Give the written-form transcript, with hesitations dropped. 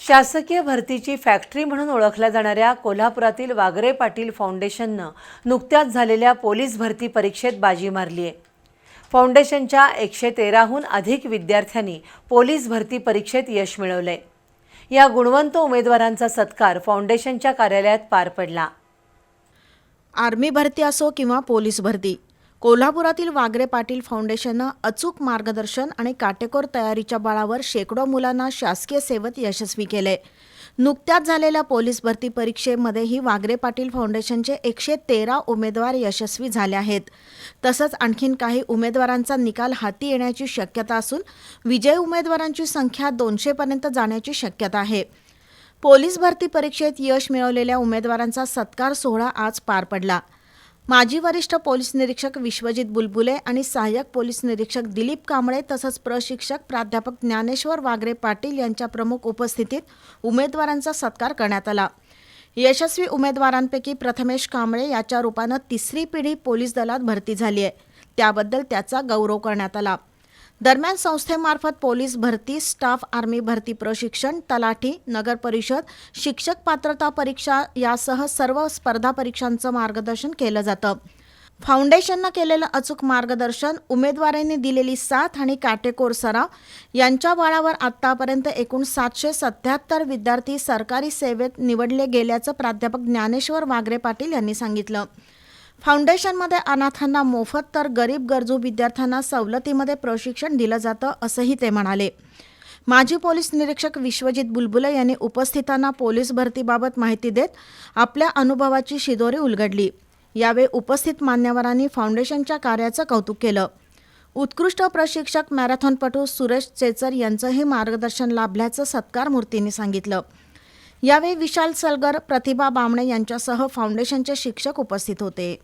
शासकीय भरतीची फॅक्टरी म्हणून ओळखल्या जाणाऱ्या कोल्हापुरातील वागरे पाटील फाउंडेशननं नुकत्याच झालेल्या पोलीस भरती परीक्षेत बाजी मारली आहे। फाउंडेशनच्या 113हून अधिक विद्यार्थ्यांनी पोलीस भरती परीक्षेत यश मिळवले। या गुणवंत उमेदवारांचा सत्कार फाउंडेशनच्या कार्यालयात पार पडला। आर्मी भरती असो किंवा पोलीस भरती, कोल्हापुरातील वागरे पाटील फाउंडेशननं अचूक मार्गदर्शन आणि काटेकोर तयारीच्या बळावर शेकडो मुलांना शासकीय सेवेत यशस्वी केले। नुकत्याच झालेल्या पोलीस भरती परीक्षेमध्येही वागरे पाटील फाउंडेशनचे 113 उमेदवार यशस्वी झाले आहेत। तसंच आणखीन काही उमेदवारांचा निकाल हाती येण्याची शक्यता असून विजयी उमेदवारांची संख्या 200 पर्यंत जाण्याची शक्यता आहे। पोलीस भरती परीक्षेत यश मिळवलेल्या उमेदवारांचा सत्कार सोहळा आज पार पडला। माजी वरिष्ठ पोलीस निरीक्षक विश्वजित बुलबुले आणि सहाय्यक पोलीस निरीक्षक दिलीप कांबळे तसंच प्रशिक्षक प्राध्यापक ज्ञानेश्वर वागरे पाटील यांच्या प्रमुख उपस्थितीत उमेदवारांचा सत्कार करण्यात आला। यशस्वी उमेदवारांपैकी प्रथमेश कांबळे याच्या रूपानं तिसरी पिढी पोलीस दलात भरती झाली आहे, त्याबद्दल त्याचा गौरव करण्यात आला। दरम्यान संस्थेमार्फत पोलीस भरती, स्टाफ आर्मी भरती प्रशिक्षण, तलाठी, नगर परिषद, शिक्षक पात्रता परीक्षा यासह सर्व स्पर्धा परीक्षांचं मार्गदर्शन केलं जातं। फाउंडेशननं केलेलं अचूक मार्गदर्शन, उमेदवारांनी दिलेली साथ आणि काटेकोर सराव यांच्या बळावर आतापर्यंत एकूण 777 विद्यार्थी सरकारी सेवेत निवडले गेल्याचं प्राध्यापक ज्ञानेश्वर वागरे पाटील यांनी सांगितलं। फाउंडेशनमध्ये अनाथांना मोफत तर गरीब गरजू विद्यार्थ्यांना सवलतीमध्ये प्रशिक्षण दिलं जातं असंही ते म्हणाले। माजी पोलीस निरीक्षक विश्वजित बुलबुले यांनी उपस्थितांना पोलीस भरतीबाबत माहिती देत आपल्या अनुभवाची शिदोरी उलगडली। यावेळी उपस्थित मान्यवरांनी फाउंडेशनच्या कार्याचं कौतुक केलं। उत्कृष्ट प्रशिक्षक मॅरेथॉनपटू सुरेश चेचर यांचंही मार्गदर्शन लाभल्याचं सत्कार मूर्तींनी सांगितलं। यावेळी विशाल सलगर, प्रतिभा बामणे यांच्यासह फाउंडेशनचे शिक्षक उपस्थित होते।